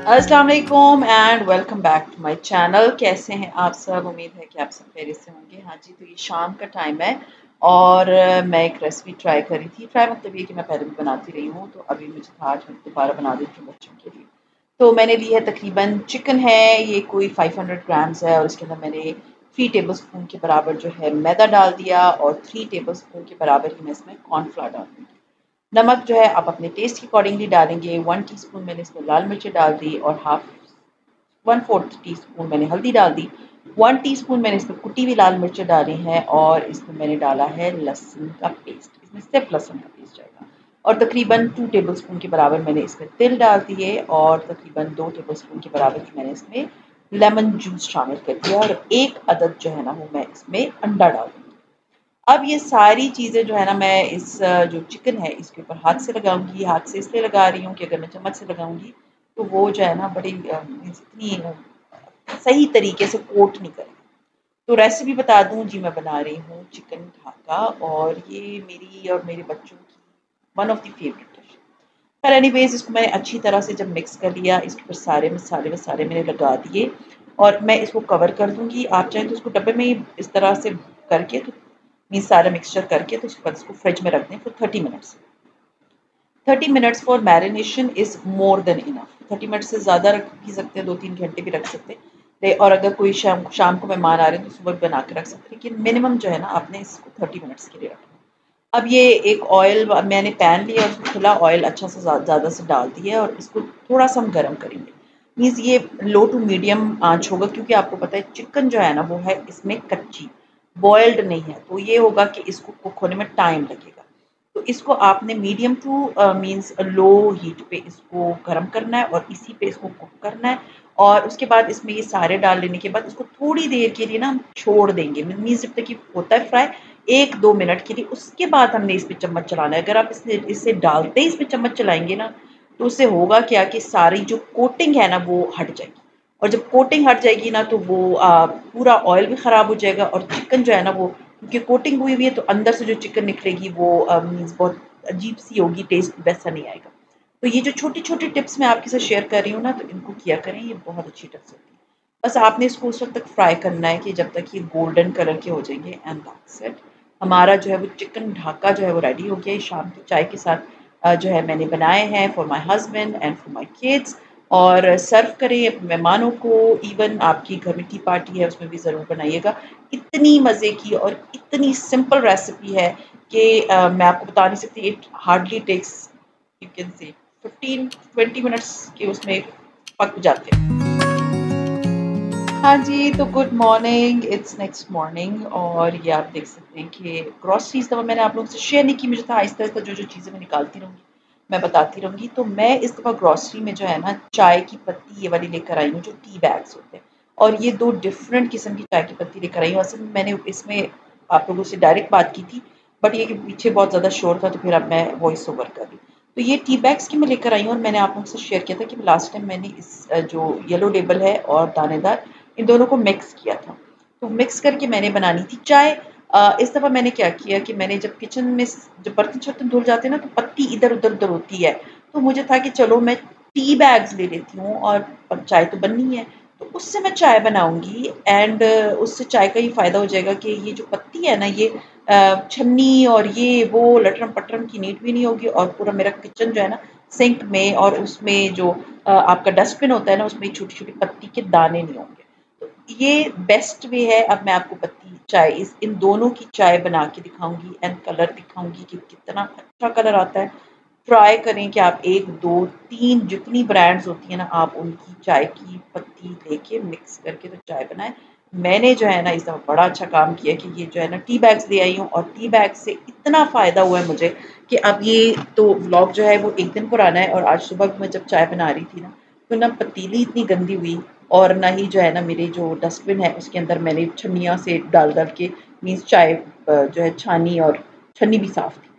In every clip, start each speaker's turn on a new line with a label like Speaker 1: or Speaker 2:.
Speaker 1: अस्सलाम वालेकुम and welcome back to my channel. कैसे हैं आप सब? उम्मीद है कि आप सब खैरियत से होंगे। हाँ जी, तो ये शाम का टाइम है और मैं एक रेसिपी ट्राई करी थी। ट्राई मतलब ये कि मैं पहले भी बनाती रही हूँ, तो अभी मुझे था आज मैं दोबारा बना देती हूँ बच्चों के लिए। तो मैंने ली है तकरीबन चिकन है, ये कोई 500 ग्राम्स है और इसके अंदर मैंने 3 टेबल स्पून के बराबर जो है मैदा डाल दिया और 3 टेबल स्पून के बराबर ही मैं इसमें कॉर्नफ्लावर डाल दूँगी। नमक जो है आप अपने टेस्ट के अकॉर्डिंगली डालेंगे। 1 टीस्पून मैंने इसमें लाल मिर्ची डाल दी और हाफ 1/4 टीस्पून मैंने हल्दी डाल दी। 1 टीस्पून मैंने इसमें कुटी हुई लाल मिर्चें डाली हैं और इसमें मैंने डाला है लहसुन का पेस्ट। इसमें सिर्फ लहसुन का पेस्ट जाएगा और तकरीबन 2 टेबलस्पून के बराबर मैंने इसमें तिल डाल दिए और तकरीबन 2 टेबलस्पून के बराबर ही मैंने इसमें लेमन जूस शामिल कर दिया और 1 अदद जो है ना वो मैं इसमें अंडा डाल दूँगी। अब ये सारी चीज़ें जो है ना मैं इस जो चिकन है इसके ऊपर हाथ से लगाऊंगी। हाथ से इसलिए लगा रही हूँ कि अगर मैं चम्मच से लगाऊंगी तो वो जो है ना बड़ी इतनी सही तरीके से कोट नहीं करेगी। तो रेसिपी बता दूं जी, मैं बना रही हूँ चिकन ढाका और ये मेरी और मेरे बच्चों की one of the favourite dish. पर एनीवेज इसको मैंने अच्छी तरह से जब मिक्स कर लिया, इसके ऊपर सारे मसाले वसाले मैंने लगा दिए और मैं इसको कवर कर दूंगी। आप चाहें तो इसको डब्बे में ही इस तरह से करके तो मीन्स सारा मिक्सचर करके तो उसके बाद इसको फ्रिज में रख दें for 30 minutes. 30 minutes for marination is more than enough. 30 minute से ज़्यादा रख भी सकते हैं, 2-3 घंटे भी रख सकते हैं। और अगर कोई शाम शाम को मेहमान आ रहे हैं तो सुबह बना के रख सकते हैं, लेकिन मिनिमम जो है ना आपने इसको 30 मिनट्स के लिए रखना। अब ये एक ऑयल मैंने पैन लिया और उसमें खुला ऑयल अच्छा से ज़्यादा से डाल दिया और इसको थोड़ा सा हम गर्म करेंगे। मीन्स ये लो टू मीडियम आंच होगा क्योंकि आपको पता है चिकन जो है ना वो है इसमें कच्ची, बॉयल्ड नहीं है, तो ये होगा कि इसको कुक होने में टाइम लगेगा। तो इसको आपने medium two means low heat पे इसको गर्म करना है और इसी पे इसको कुक करना है और उसके बाद इसमें ये सारे डाल लेने के बाद इसको थोड़ी देर के लिए ना हम छोड़ देंगे। मीन्स जब तक ये होता है फ्राई 1-2 मिनट के लिए, उसके बाद हमने इस पे चम्मच चलाना है। अगर आप इसे डालते ही इस पे चम्मच चलाएंगे ना तो उससे होगा क्या कि सारी जो कोटिंग है ना वो हट जाएगी और जब कोटिंग हट जाएगी ना तो वो पूरा ऑयल भी ख़राब हो जाएगा और चिकन जो है ना वो क्योंकि कोटिंग हुई हुई है तो अंदर से जो चिकन निकलेगी वो मीन्स बहुत अजीब सी होगी, टेस्ट वैसा नहीं आएगा। तो ये जो छोटी-छोटी टिप्स मैं आपके साथ शेयर कर रही हूँ ना तो इनको किया करें, ये बहुत अच्छी टिप्स होती है। बस आपने इसको उस वक़्त तक फ्राई करना है कि जब तक ये गोल्डन कलर के हो जाएँगे एंड दैट्स इट। हमारा जो है वो चिकन ढाका जो है वो रेडी हो गया है। शाम की चाय के साथ जो है मैंने बनाए हैं for my husband and for my kids और सर्व करें अपने मेहमानों को। इवन आपकी घर में टी पार्टी है उसमें भी ज़रूर बनाइएगा। इतनी मज़े की और इतनी सिंपल रेसिपी है कि मैं आपको बता नहीं सकती। It hardly takes you can say 15-20 minutes के उसमें पक जाते हैं। हाँ जी, तो good morning, it's next morning और ये आप देख सकते हैं कि ग्रॉसरीज़ तो मैंने आप लोगों से शेयर नहीं की। मुझे था आहिस्ता-आहिस्ता जो-जो चीज़ें मैं निकालती रहूँगी, मैं बताती रहूँगी। तो मैं इस दफ़ा ग्रॉसरी में जो है ना चाय की पत्ती ये वाली लेकर आई हूँ जो टी बैग्स होते हैं और ये 2 डिफरेंट किस्म की चाय की पत्ती लेकर आई हूँ। असल में मैंने इसमें आप लोगों से डायरेक्ट बात की थी, बट ये कि पीछे बहुत ज़्यादा शोर था तो फिर अब मैं वॉइस ओवर कर रही हूँ। तो ये टी बैग्स की मैं लेकर आई हूँ और मैंने आप लोगों से शेयर किया था कि लास्ट टाइम मैंने इस जो येलो लेबल है और दानेदार इन दोनों को मिक्स किया था। तो मिक्स करके मैंने बनानी थी चाय। इस दफ़ा मैंने क्या किया कि मैंने जब किचन में जब बर्तन-शर्तन धुल जाते हैं ना तो पत्ती इधर-उधर होती है। तो मुझे था कि चलो मैं टी बैग्स ले लेती हूँ और अब चाय तो बननी है। तो उससे मैं चाय बनाऊँगी एंड उससे चाय का ये फ़ायदा हो जाएगा कि ये जो पत्ती है ना ये छन्नी और ये वो लटरम-पटरम की नीड भी नहीं होगी और पूरा मेरा किचन जो है ना सिंक में और उसमें जो आपका डस्टबिन होता है ना उसमें छोटी-छोटी पत्ती के दाने नहीं होंगे। तो ये बेस्ट वे है। अब मैं आपको पत्ती चाय इस इन दोनों की चाय बना के दिखाऊँगी एंड कलर दिखाऊँगी कि कितना अच्छा कलर आता है। ट्राई करें कि आप 1, 2, 3 जितनी ब्रांड्स होती हैं ना आप उनकी चाय की पत्ती लेके मिक्स करके तो चाय बनाएँ। मैंने जो है ना इस दफ़ा बड़ा अच्छा काम किया कि ये जो है ना टी बैग्स ले आई हूँ और टी बैग से इतना फ़ायदा हुआ है मुझे कि अब ये तो व्लॉग जो है वो 1 दिन पुराना है और आज सुबह भी मैं जब चाय बना रही थी ना तो ना पतीली इतनी गंदी हुई और ना ही जो है ना मेरे जो डस्टबिन है उसके अंदर मैंने छन्नियाँ से डाल-डाल के मीन्स चाय जो है छानी और छन्नी भी साफ़ थी।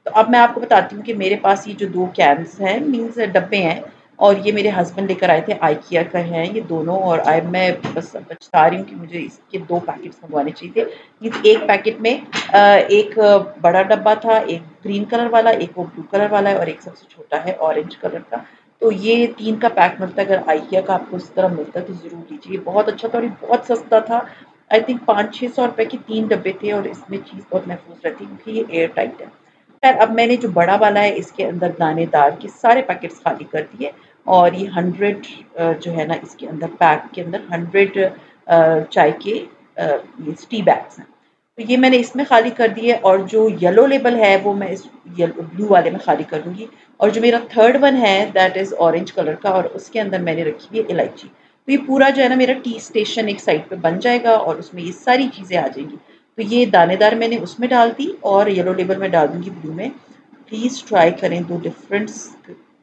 Speaker 1: तो अब मैं आपको बताती हूँ कि मेरे पास ये जो 2 कैन्स हैं मीन्स डब्बे हैं और ये मेरे हस्बैंड लेकर आए थे, आइकिया का हैं ये दोनों और मैं बस पछता रही हूँ कि मुझे इसके 2 पैकेट्स मँगवाने चाहिए थे। मीन्स एक पैकेट में एक बड़ा डब्बा था, एक ग्रीन कलर वाला, एक वो ब्लू कलर वाला है और एक सबसे छोटा है ऑरेंज कलर का। तो ये 3 का पैक मिलता है, अगर आइकिया का आपको इस तरह मिलता है तो ज़रूर लीजिए। ये बहुत अच्छा था और ये बहुत सस्ता था। आई थिंक 500-600 रुपए के 3 डब्बे थे और इसमें चीज़ बहुत महफूज़ रहती है क्योंकि ये एयर टाइट है। खैर अब मैंने जो बड़ा वाला है इसके अंदर दानेदार के सारे पैकेट्स खाली कर दिए और ये 100 जो है ना इसके अंदर पैक के अंदर 100 चाय के टी बैग्स हैं। तो ये मैंने इसमें खाली कर दिए और जो येलो लेबल है वो मैं इस ब्लू वाले में खाली कर दूंगी। और जो मेरा थर्ड वन है दैट इज़ ऑरेंज कलर का और उसके अंदर मैंने रखी हुई है इलायची। तो ये पूरा जो है ना मेरा टी स्टेशन एक साइड पे बन जाएगा और उसमें ये सारी चीज़ें आ जाएंगी। तो ये दानेदार मैंने उसमें डाल दी और येलो लेबल में डाल दूंगी ब्लू में। प्लीज़ ट्राई करें, दो डिफरेंट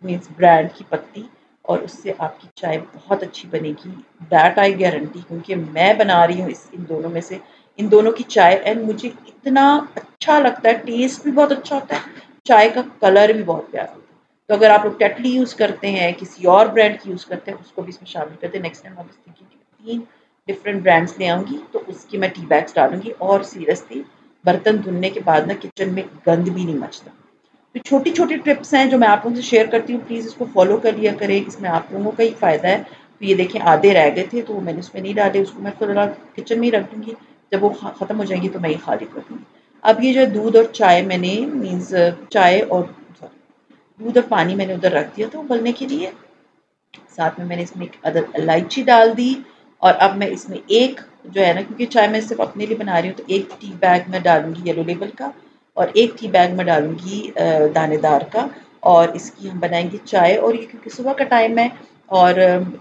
Speaker 1: मीन्स ब्रांड की पत्ती और उससे आपकी चाय बहुत अच्छी बनेगी, दैट आई गारंटी, क्योंकि मैं बना रही हूँ इन दोनों में से, इन दोनों की चाय एंड मुझे इतना अच्छा लगता है, टेस्ट भी बहुत अच्छा होता है, चाय का कलर भी बहुत प्यारा होता है। तो अगर आप लोग टेटली यूज़ करते हैं, किसी और ब्रांड की यूज़ करते हैं, उसको भी इसमें शामिल करते हैं। नेक्स्ट टाइम आप थिंकिंग 3 डिफरेंट ब्रांड्स ले आऊँगी तो उसकी मैं टी बैग्स डालूँगी और सीरियसली बर्तन धुलने के बाद ना किचन में गंद भी नहीं मचता। तो छोटी-छोटी टिप्स हैं जो मैं आप लोगों से शेयर करती हूँ, प्लीज़ इसको फ़ॉलो कर लिया करें, इसमें आप लोगों का ही फ़ायदा है। तो ये देखें आधे रह गए थे तो मैंने उसमें नहीं डाले, उसको मैं फ़िलहाल किचन में ही रख दूँगी, जब वो ख़त्म हो जाएँगी तो मैं ये खाली कर दूँगी। अब ये जो दूध और चाय मैंने मीन्स चाय और सॉरी दूध और पानी मैंने उधर रख दिया था उबलने के लिए, साथ में मैंने इसमें एक अदद इलायची डाल दी और अब मैं इसमें एक जो है ना, क्योंकि चाय मैं सिर्फ अपने लिए बना रही हूँ, तो एक टी बैग मैं डालूंगी येलो लेबल का और एक टी बैग मैं डालूंगी दानेदार का और इसकी हम बनाएंगे चाय। और ये क्योंकि सुबह का टाइम है और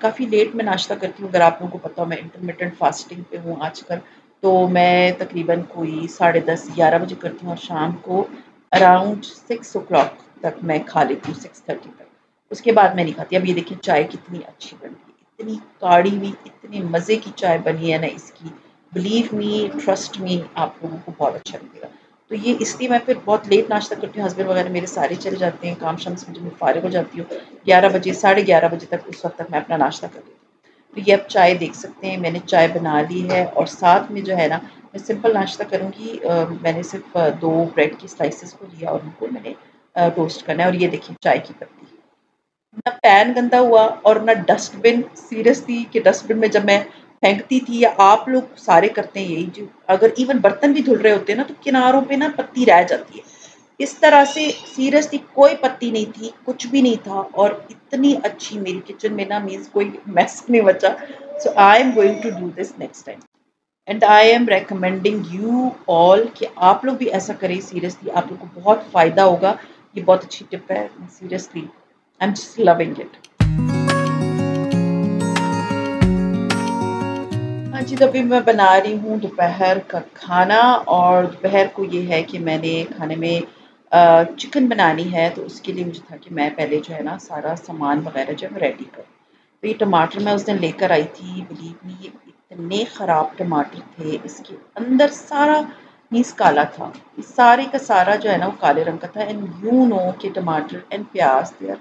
Speaker 1: काफ़ी लेट मैं नाश्ता करती हूँ, अगर आप लोगों को पता हो मैं इंटरमिटेंट फास्टिंग पे हूँ आजकल, तो मैं तकरीबन कोई 10:30-11 बजे करती हूँ और शाम को अराउंड 6 ओ क्लॉक तक मैं खा लेती हूँ, 6:30 तक। उसके बाद मैं नहीं खाती। अब ये देखिए चाय कितनी अच्छी बन गई, इतनी गाढ़ी हुई, इतने मज़े की चाय बनी है ना इसकी, बिलीव मी, ट्रस्ट मी, आप लोगों को बहुत अच्छा लगेगा। तो ये इसलिए मैं फिर बहुत लेट नाश्ता करती हूँ, हस्बैंड वगैरह मेरे सारे चले जाते हैं काम-शाम से, जब मैं फ़ारिग हो जाती हूँ 11 बजे, साढ़े 11 बजे तक, उस वक़्त तक मैं अपना नाश्ता कर लेती हूँ। तो ये अब चाय देख सकते हैं मैंने चाय बना ली है और साथ में जो है ना मैं सिंपल नाश्ता करूँगी। मैंने सिर्फ़ 2 ब्रेड की स्लाइसेस को लिया और उनको मैंने टोस्ट करना है और ये देखिए चाय की पत्ती। ना पैन गंदा हुआ और ना डस्टबिन, सीरियसली कि डस्टबिन में जब मैं फेंकती थी, या आप लोग सारे करते हैं यही जो, अगर इवन बर्तन भी धुल रहे होते हैं ना तो किनारों पे ना पत्ती रह जाती है। इस तरह से सीरियसली कोई पत्ती नहीं थी, कुछ भी नहीं था और इतनी अच्छी मेरी किचन में ना मीन्स कोई मेस नहीं बचा। So I am going to do this next time and I am recommending you all कि आप लोग भी ऐसा करें। सीरियसली आप लोग को बहुत फ़ायदा होगा। ये बहुत अच्छी टिप है, seriously I am just loving it. हाँ जी, तो अभी मैं बना रही हूँ दोपहर का खाना और दोपहर को ये है कि मैंने खाने में चिकन बनानी है, तो उसके लिए मुझे था कि मैं पहले जो है ना सारा सामान वगैरह जो है मैं रेडी करूँ। तो ये टमाटर मैं उस दिन लेकर आई थी, बिलीव मी ये इतने ख़राब टमाटर थे, इसके अंदर सारा मीन्स काला था। ये सारे का सारा जो है ना वो काले रंग का था एंड यू नो कि टमाटर एंड प्याज़ they are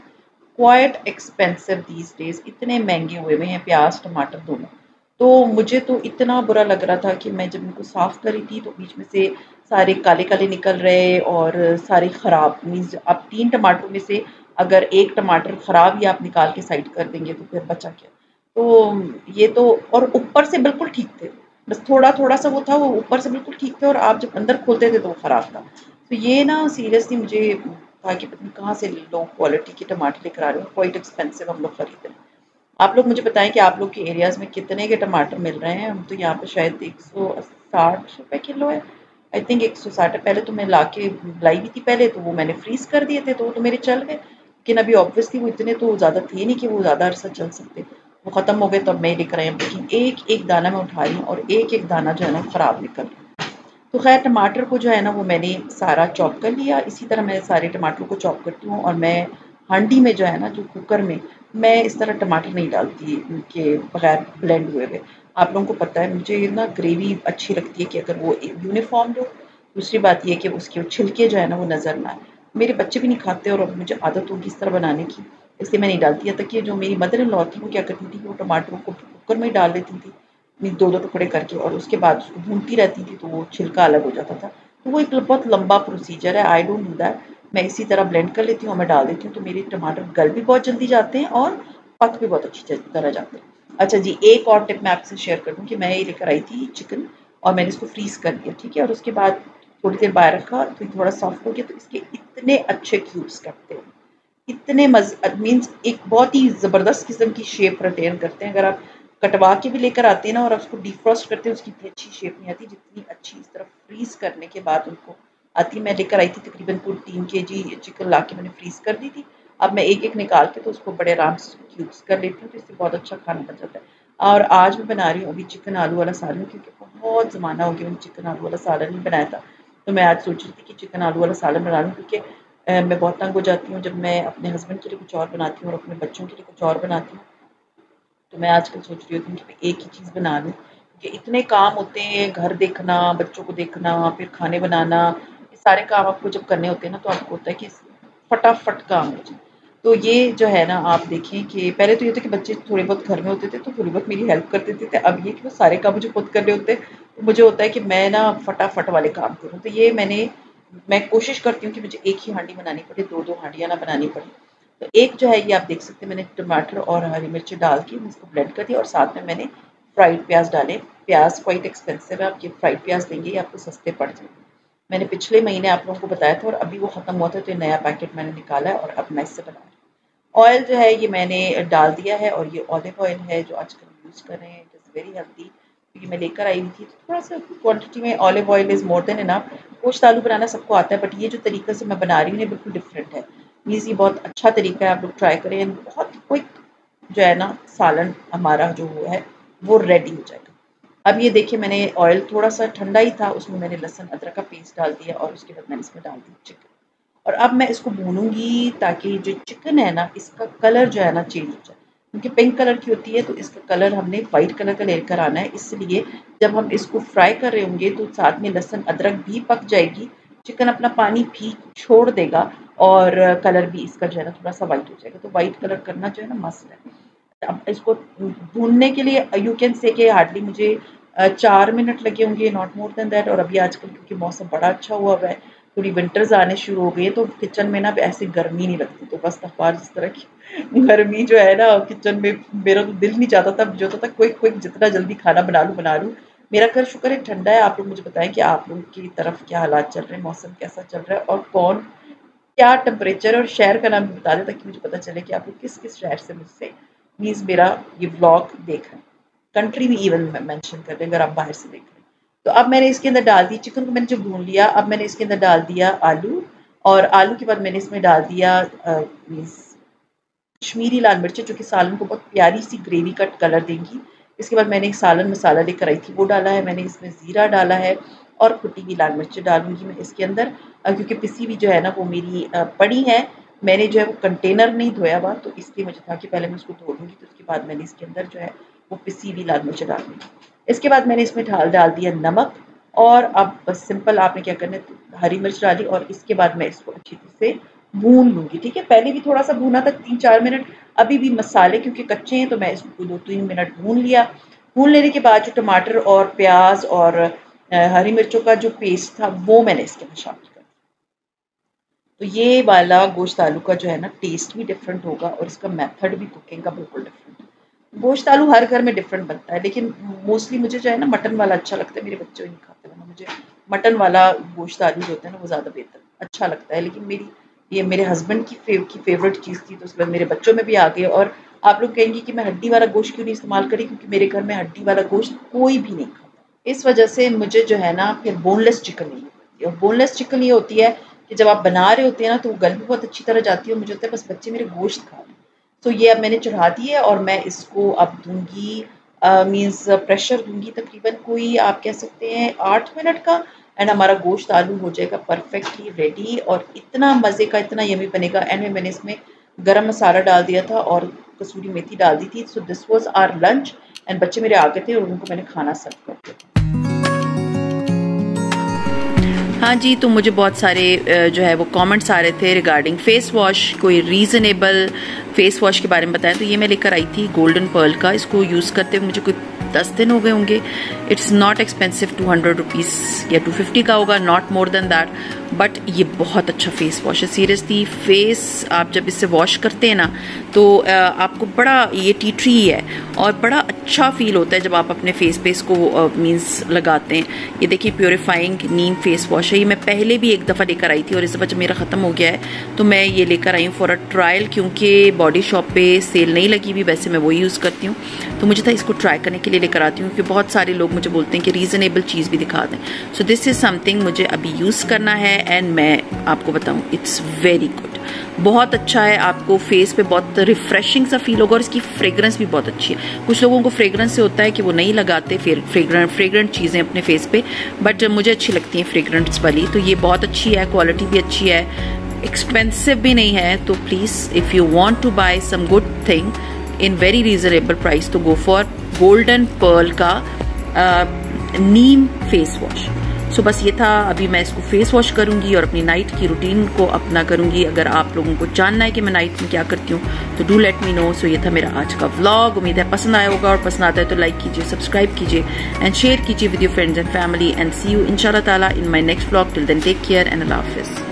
Speaker 1: quite expensive these days, इतने महँगे हुए हुए हैं प्याज़, टमाटर दोनों। तो मुझे तो इतना बुरा लग रहा था कि मैं जब इनको साफ़ कर रही थी तो बीच में से सारे काले-काले निकल रहे और सारे ख़राब, मीन्स अब 3 टमाटरों में से अगर 1 टमाटर ख़राब ही आप निकाल के साइड कर देंगे तो फिर बचा क्या? तो ये तो, और ऊपर से बिल्कुल ठीक थे। बस थोड़ा-थोड़ा सा वो था, वो ऊपर से बिल्कुल ठीक थे और आप जब अंदर खोलते थे तो वो ख़राब था। तो ये ना सीरियसली मुझे था कि पता नहीं कहाँ से लो क्वालिटी के टमाटर लेकर आ रहे हो, क्वाइट एक्सपेंसिव हम लोग खरीद रहे हैं। आप लोग मुझे बताएँ कि आप लोग के एरियाज़ में कितने के टमाटर मिल रहे हैं? हम तो यहाँ पे शायद 160 रुपए किलो है। आई थिंक 160 है। पहले तो मैं लाके लाई भी थी पहले, तो वो मैंने फ्रीज़ कर दिए थे, तो वो तो मेरे चल गए। लेकिन अभी ऑब्वियसली वो इतने तो ज़्यादा थे नहीं कि वो ज़्यादा अरसा चल सकते। वो ख़त्म हो गए तो अब मैं लेकर आई हूँ। लेकिन एक-एक दाना मैं उठा रही हूँ और एक-एक दाना जो है ना ख़राब निकल रहा है। तो ख़ैर टमाटर को जो है ना वो मैंने सारा चॉप कर लिया। इसी तरह मैं सारे टमाटरों को चॉप करती हूँ और मैं हांडी में जो है ना, जो कुकर में, मैं इस तरह टमाटर नहीं डालती के बगैर ब्लेंड हुए हुए। आप लोगों को पता है मुझे ना ग्रेवी अच्छी लगती है कि अगर वो यूनिफ़ॉर्म हो। दूसरी बात ये है कि उसके छिलके जो है ना वो नज़र ना आए। मेरे बच्चे भी नहीं खाते और अब मुझे आदत होगी इस तरह बनाने की, इसलिए मैं नहीं डालती। यहाँ तक कि जो मेरी मदर इन लॉ थी वो क्या करती थी, वो टमाटरों को कुकर में ही डाल देती थी, 2-2 टुकड़े करके और उसके बाद उसको भूनती रहती थी तो वो छिलका अलग हो जाता था। तो वो एक बहुत लंबा प्रोसीजर है, आई डोंट डू दैट। मैं इसी तरह ब्लेंड कर लेती हूँ और मैं डाल देती हूँ, तो मेरे टमाटर गल भी बहुत जल्दी जाते हैं और पक भी बहुत अच्छी तरह जाते हैं। अच्छा जी, एक और टिप मैं आपसे शेयर कर दूँ कि मैं ये लेकर आई थी चिकन और मैंने इसको फ्रीज कर दिया, ठीक है, और उसके बाद थोड़ी देर बाहर रखा तो थोड़ा सॉफ्ट हो गया, तो इसके इतने अच्छे क्यूब्स कटते हैं, इतने मीन्स एक बहुत ही ज़बरदस्त किस्म की शेप रिटेन करते हैं। अगर आप कटवा के भी लेकर आते हैं ना और आप उसको डिफ्रॉस्ट करते हैं, उसकी इतनी अच्छी शेप नहीं आती जितनी अच्छी इस तरह फ्रीज करने के बाद उनको आती। मैं लेकर आई थी तकरीबन पूरी 3 केजी चिकन ला के मैंने फ्रीज कर दी थी। अब मैं एक एक निकाल के तो उसको बड़े आराम से क्यूब्स कर लेती हूँ, तो इससे बहुत अच्छा खाना बन जाता है। और आज मैं बना रही हूँ अभी चिकन आलू वाला सालन, क्योंकि बहुत ज़माना हो गया मैंने चिकन आलू वाला सालन नहीं बनाया था, तो मैं आज सोच रही थी कि चिकन आलू वाला सालन बना लूँ, क्योंकि मैं बहुत तंग हो जाती हूँ जब मैं अपने हस्बैंड के लिए कुछ और बनाती हूँ और अपने बच्चों के लिए कुछ और बनाती हूँ। तो मैं आजकल सोच रही होती हूँ कि मैं एक ही चीज़ बना लूँ, क्योंकि इतने काम होते हैं, घर देखना, बच्चों को देखना, फिर खाने बनाना, ये सारे काम आपको जब करने होते हैं ना तो आपको होता है कि फटाफट काम हो जाए। तो ये जो है ना, आप देखें कि पहले तो ये था कि बच्चे थोड़े बहुत घर में होते थे तो थोड़ी बहुत मेरी हेल्प कर देते थे, अब ये कि वो सारे काम मुझे खुद करने होते हैं, तो मुझे होता है कि मैं ना फटाफट वाले काम करूँ। तो ये मैं कोशिश करती हूँ कि मुझे एक ही हांडी बनानी पड़े, 2-2 हांडियाँ ना बनानी पड़े। तो एक जो है ये आप देख सकते हैं, मैंने टमाटर और हरी मिर्च डाल के इसको ब्लेंड कर दिया और साथ में मैंने फ्राइड प्याज डाले। प्याज क्वाइट एक्सपेंसिव है, आप ये फ्राइड प्याज लेंगे ये आपको सस्ते पड़ जाएंगे। मैंने पिछले महीने आप लोगों को बताया था और अभी वो ख़त्म हुआ था, तो ये नया पैकेट मैंने निकाला है और अब मैं इससे बना रही हूँ। ऑयल जो है ये मैंने डाल दिया है और ये ऑलिव ऑयल है जो आजकल यूज़ कर रहे हैं, इट इज़ वेरी हेल्दी, क्योंकि मैं लेकर आई हुई थी तो थोड़ा सा क्वांटिटी में olive oil is more than enough. गोश्त आलू बनाना सबको आता है, बट ये जो तरीके से मैं बना रही हूँ ये बिल्कुल डिफरेंट है। मीन्स ये बहुत अच्छा तरीका है, आप लोग ट्राई करें। बहुत क्विक जो है ना सालन हमारा जो है वो रेडी हो जाएगा। अब ये देखिए मैंने ऑयल थोड़ा सा ठंडा ही था, उसमें मैंने लहसुन अदरक का पेस्ट डाल दिया और उसके बाद मैंने इसमें डाल दी चिकन, और अब मैं इसको भूनूंगी ताकि जो चिकन है ना इसका कलर जो है ना चेंज हो जाए, क्योंकि पिंक कलर की होती है तो इसका कलर हमने वाइट कलर का लेकर आना है। इसलिए जब हम इसको फ्राई कर रहे होंगे तो साथ में लहसुन अदरक भी पक जाएगी, चिकन अपना पानी भी छोड़ देगा और कलर भी इसका जो है ना थोड़ा सा वाइट हो जाएगा। तो वाइट कलर करना जो है ना मस्त है। अब इसको भूनने के लिए यू कैन से कि हार्डली मुझे 4 मिनट लगे होंगे, नॉट मोर देन दैट। और अभी आजकल क्योंकि मौसम बड़ा अच्छा हुआ है, थोड़ी विंटर्स आने शुरू हो गई है, तो किचन में ना ऐसे गर्मी नहीं लगती, तो बस अखबार जिस तरह की गर्मी जो है ना किचन में, मेरा तो दिल नहीं चाहता था, जो होता था क्विक क्विक जितना जल्दी खाना बना लूँ। मेरा घर शुक्र है ठंडा है। आप लोग मुझे बताएं कि आप लोगों की तरफ क्या हालात चल रहे हैं, मौसम कैसा चल रहा है और कौन क्या टेम्परेचर, और शहर का नाम भी बता दें ताकि मुझे पता चले कि आप लोग किस किस शहर से मुझसे मीन्स मेरा ये व्लॉग देख रहे हैं। कंट्री भी इवन मेंशन कर दें अगर आप बाहर से देख रहे हैं। तो अब मैंने इसके अंदर डाल दी चिकन को, मैंने जो भून लिया, अब मैंने इसके अंदर डाल दिया आलू, और आलू के बाद मैंने इसमें डाल दिया मीन्स कश्मीरी लाल मिर्चें, जो कि सालन को बहुत प्यारी सी ग्रेवी का कलर देंगी। इसके बाद मैंने एक सालन मसाला लेकर आई थी वो डाला है, मैंने इसमें ज़ीरा डाला है और कुटी हुई लाल मिर्चें डालूंगी मैं इसके अंदर, क्योंकि पिसी हुई जो है ना वो मेरी पड़ी है। मैंने जो है वो कंटेनर नहीं धोया हुआ, तो इसलिए मुझे था कि पहले मैं उसको धो लूँगी, तो उसके बाद मैंने इसके अंदर जो है वो पिसी हुई लाल मिर्चें डाल दूँगी। इसके बाद मैंने इसमें डाल दिया नमक, और अब बस सिंपल आपने क्या करना है, हरी मिर्च डाली और इसके बाद मैं इसको अच्छी तरह से भून लूँगी। ठीक है, पहले भी थोड़ा सा भूना था 3-4 मिनट, अभी भी मसाले क्योंकि कच्चे हैं तो मैं इसको 2-3 मिनट भून लिया। भून लेने के बाद जो टमाटर और प्याज और हरी मिर्चों का जो पेस्ट था वो मैंने इसके अंदर शामिल कर दिया। तो ये वाला गोश्त आलू का जो है ना टेस्ट भी डिफरेंट होगा और इसका मेथड भी कुकिंग का बिल्कुल डिफरेंट है। गोश्त आलू हर घर में डिफरेंट बनता है, लेकिन मोस्टली मुझे जो है ना मटन वाला अच्छा लगता है। मेरे बच्चे नहीं खाते, वरना मुझे मटन वाला गोश्त आलू जो होता है ना वो ज़्यादा बेहतर अच्छा लगता है। लेकिन ये मेरे हस्बैंड की फेवरेट चीज़ थी, तो उसके बाद मेरे बच्चों में भी आ गई। और आप लोग कहेंगे कि मैं हड्डी वाला गोश्त क्यों नहीं इस्तेमाल करी, क्योंकि मेरे घर में हड्डी वाला गोश्त कोई भी नहीं खाता। इस वजह से मुझे जो है ना फिर बोनलेस चिकन नहीं होती, और बोनलेस चिकन ये होती है कि जब आप बना रहे होते हैं ना तो वो गल भी बहुत अच्छी तरह जाती है, और मुझे होता है बस बच्चे मेरे गोश्त खा लें। तो ये अब मैंने चढ़ा दी है और मैं इसको अब दूंगी मीन्स प्रेशर दूंगी तकरीबन कोई आप कह सकते हैं 8 मिनट का, एंड हमारा गोश्त आलू हो जाएगा परफेक्टली रेडी और इतना मज़े का, इतना यमी बनेगा। एंड में मैंने इसमें गरम मसाला डाल दिया था और कसूरी मेथी डाल दी थी। So this was our lunch, and बच्चे मेरे आ गए थे और उनको मैंने खाना सर्व कर दिया। हाँ जी, तो मुझे बहुत सारे जो है वो कमेंट्स आ रहे थे रिगार्डिंग फेस वॉश, कोई रीज़नेबल फेस वॉश के बारे में बताया। तो ये मैं लेकर आई थी गोल्डन पर्ल का, इसको यूज़ करते हुए मुझे कोई 10 दिन हो गए होंगे। इट्स नॉट एक्सपेंसिव, 200 रुपीज़ या 250 का होगा, not more than that, but ये बहुत अच्छा फेस वॉश है। सीरियसली फेस आप जब इससे वॉश करते हैं ना तो आपको बड़ा, ये टी ट्री है और बड़ा अच्छा फील होता है जब आप अपने फेस पे इसको मीन्स लगाते हैं। ये देखिए प्योरीफाइंग नीम फेस वॉश है। ये मैं पहले भी एक दफ़ा लेकर आई थी और इस दफ़ा जब मेरा ख़त्म हो गया है तो मैं ये लेकर आई हूँ फॉर अ ट्रायल, क्योंकि बॉडी शॉप पे सेल नहीं लगी हुई, वैसे मैं वही यूज़ करती हूँ, तो मुझे था इसको ट्राई करने के लिए लेकर आती हूँ, क्योंकि बहुत सारे लोग मुझे बोलते हैं कि रीज़नेबल चीज़ भी दिखा दें। सो दिस इज़ समथिंग मुझे अभी यूज़ करना है एंड मैं आपको बताऊँ इट्स वेरी गुड, बहुत अच्छा है। आपको फेस पे बहुत रिफ्रेशिंग सा फील होगा और इसकी फ्रेग्रेंस भी बहुत अच्छी है। कुछ लोगों को फ्रेग्रेंस से होता है कि वो नहीं लगाते फिर फ्रेग्रेंट चीज़ें अपने फेस पे, बट मुझे अच्छी लगती हैं फ्रेग्रेंस वाली, तो ये बहुत अच्छी है, क्वालिटी भी अच्छी है, एक्सपेंसिव भी नहीं है। तो please if you want to buy some good thing in very reasonable price तो गो फॉर गोल्डन पर्ल का नीम फेस वॉश। सो बस ये था, अभी मैं इसको फेस वॉश करूंगी और अपनी नाइट की रूटीन को अपना करूंगी। अगर आप लोगों को जानना है कि मैं नाइट में क्या करती हूँ तो डू लेट मी नो। सो ये था मेरा आज का व्लॉग, उम्मीद है पसंद आया होगा, और पसंद आता है तो लाइक कीजिए, सब्सक्राइब कीजिए एंड शेयर कीजिए with your friends and family, and see you इंशाल्लाह ताला in my next vlog. Till then take care and अल्लाह हाफिज़।